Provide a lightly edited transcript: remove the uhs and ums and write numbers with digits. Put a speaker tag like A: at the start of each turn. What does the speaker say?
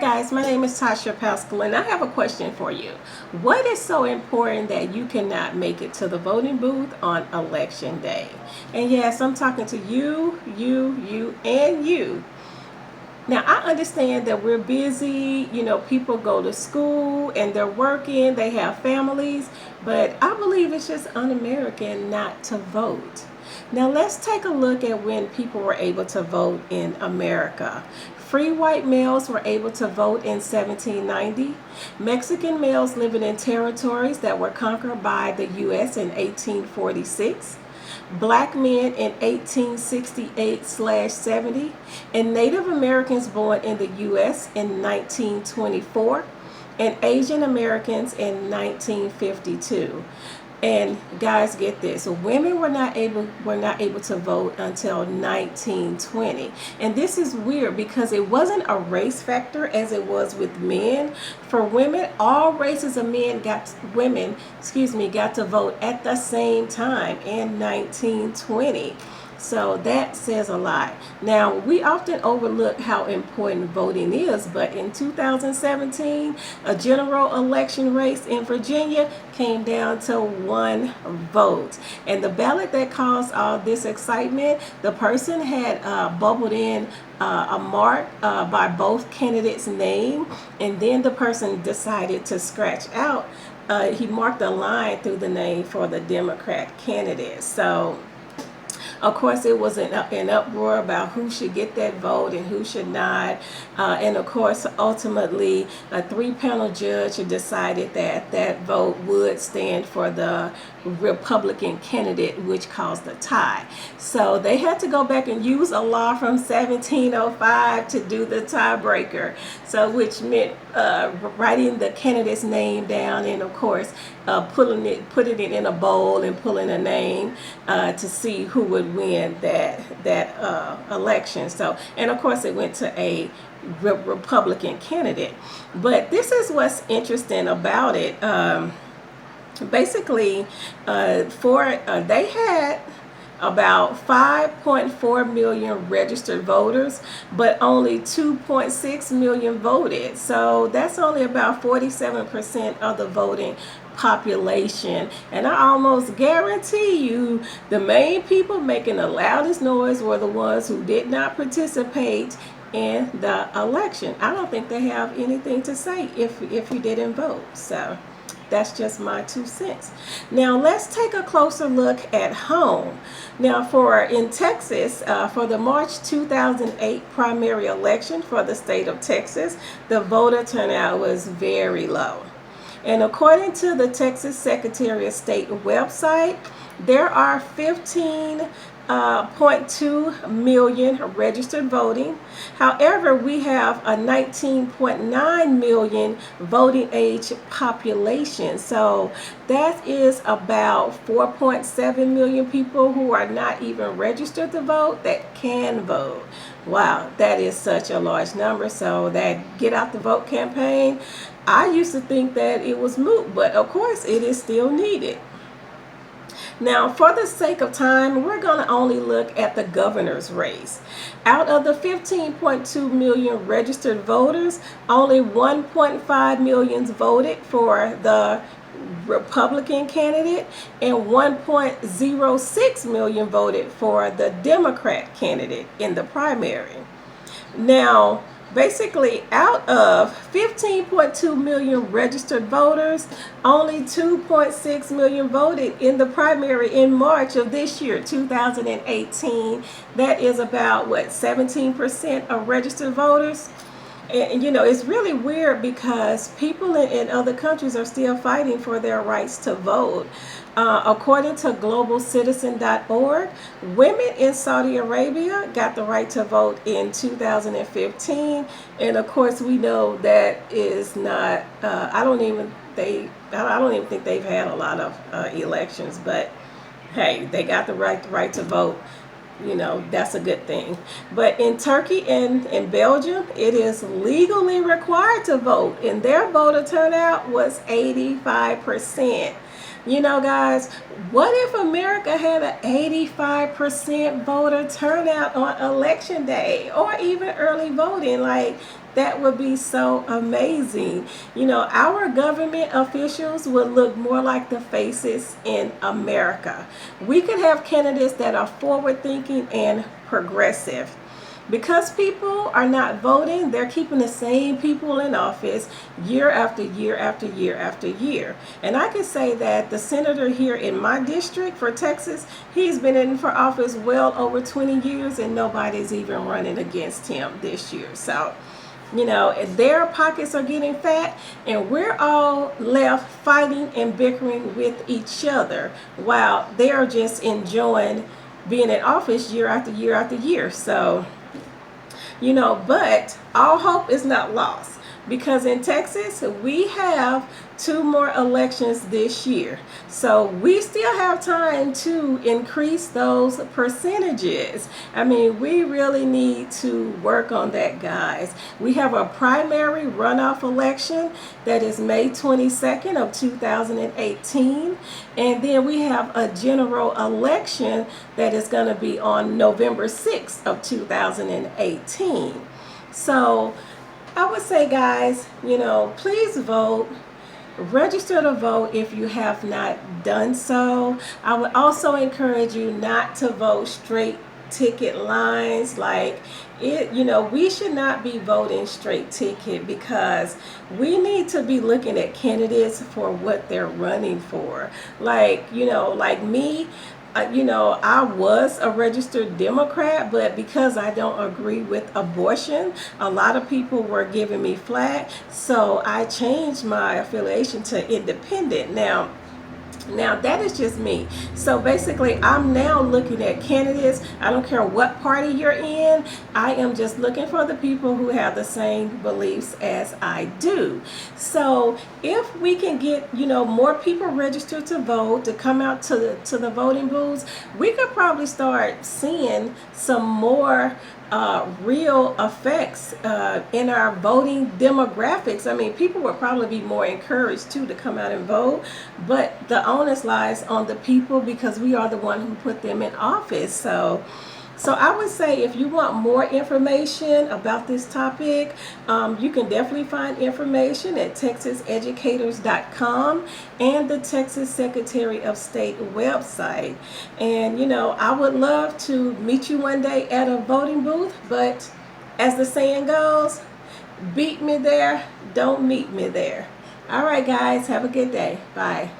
A: guys, my name is Tasha Pascal and I have a question for you. What is so important that you cannot make it to the voting booth on election day? And yes, I'm talking to you, and you. Now, I understand that we're busy, people go to school and they're working, they have families, but I believe it's just un-American not to vote. Now, let's take a look at when people were able to vote in America. Free white males were able to vote in 1790. Mexican males living in territories that were conquered by the U.S. in 1846. Black men in 1868/70, and Native Americans born in the U.S. in 1924, and Asian Americans in 1952. And guys, get this: women were not able to vote until 1920. And this is weird because it wasn't a race factor as it was with men. For women, all races of men got to vote at the same time in 1920. So that says a lot. Now, we often overlook how important voting is, but in 2017, a general election race in Virginia came down to one vote. And the ballot that caused all this excitement, the person had bubbled in a mark by both candidates' name, and then the person decided to scratch out. He marked a line through the name for the Democrat candidate. So of course, it was an uproar about who should get that vote and who should not. And of course, ultimately, a 3-panel judge decided that that vote would stand for the Republican candidate, which caused a tie. So they had to go back and use a law from 1705 to do the tiebreaker. So which meant writing the candidate's name down, and of course, putting it in a bowl and pulling a name to see who would win that election. So, and of course, it went to a Republican candidate. But this is what's interesting about it. Basically, they had about 5.4 million registered voters, but only 2.6 million voted. So that's only about 47% of the voting population. And I almost guarantee you the main people making the loudest noise were the ones who did not participate in the election. I don't think they have anything to say if you didn't vote. So that's just my 2 cents. Now let's take a closer look at home. Now in Texas, for the March 2008 primary election for the state of Texas, the voter turnout was very low. And according to the Texas Secretary of State website, there are 15.2 million registered voting. However, we have a 19.9 million voting age population. So that is about 4.7 million people who are not even registered to vote that can vote. Wow, that is such a large number. So that Get Out the Vote campaign, I used to think that it was moot, but of course it is still needed. Now, for the sake of time, we're going to only look at the governor's race. Out of the 15.2 million registered voters, only 1.5 million voted for the Republican candidate and 1.06 million voted for the Democrat candidate in the primary. Now, basically, out of 15.2 million registered voters, only 2.6 million voted in the primary in March of this year, 2018. That is about, 17% of registered voters? And it's really weird because people in other countries are still fighting for their rights to vote. According to globalcitizen.org, women in Saudi Arabia got the right to vote in 2015, and of course we know that is not. I don't even think they've had a lot of elections, but hey, they got the right to vote. That's a good thing. But in Turkey and in Belgium, it is legally required to vote, and their voter turnout was 85%. Guys, what if America had an 85% voter turnout on election day or even early voting? Like, That would be so amazing. You know, our government officials would look more like the faces in America. We could have candidates that are forward thinking and progressive. Because people are not voting, they're keeping the same people in office year after year after year after year. And I can say that the senator here in my district for Texas, he's been in for office well over 20 years and nobody's even running against him this year. So, you know, their pockets are getting fat and we're all left fighting and bickering with each other while they're just enjoying being in office year after year after year. So, you know, but all hope is not lost because in Texas we have 2 more elections this year. So we still have time to increase those percentages. I mean, we really need to work on that, guys. We have a primary runoff election that is May 22nd of 2018. And then we have a general election that is going to be on November 6th of 2018. So I would say, guys, you know, please vote. Register to vote if you have not done so. I would also encourage you not to vote straight ticket lines like it. You know, we should not be voting straight ticket because we need to be looking at candidates for what they're running for. Like, you know, like me, you know, I was a registered Democrat, but because I don't agree with abortion, a lot of people were giving me flack. So I changed my affiliation to independent. Now that is just me. So basically, I'm now looking at candidates. I don't care what party you're in. I am just looking for the people who have the same beliefs as I do. So if we can get, you know, more people registered to vote, to come out to the voting booths, we could probably start seeing some more real effects in our voting demographics. I mean, people would probably be more encouraged too to come out and vote, but the onus lies on the people because we are the one who put them in office. So I would say if you want more information about this topic, you can definitely find information at texaseducators.com and the Texas Secretary of State website. And, you know, I would love to meet you one day at a voting booth, but as the saying goes, beat me there, don't meet me there. All right, guys, have a good day. Bye.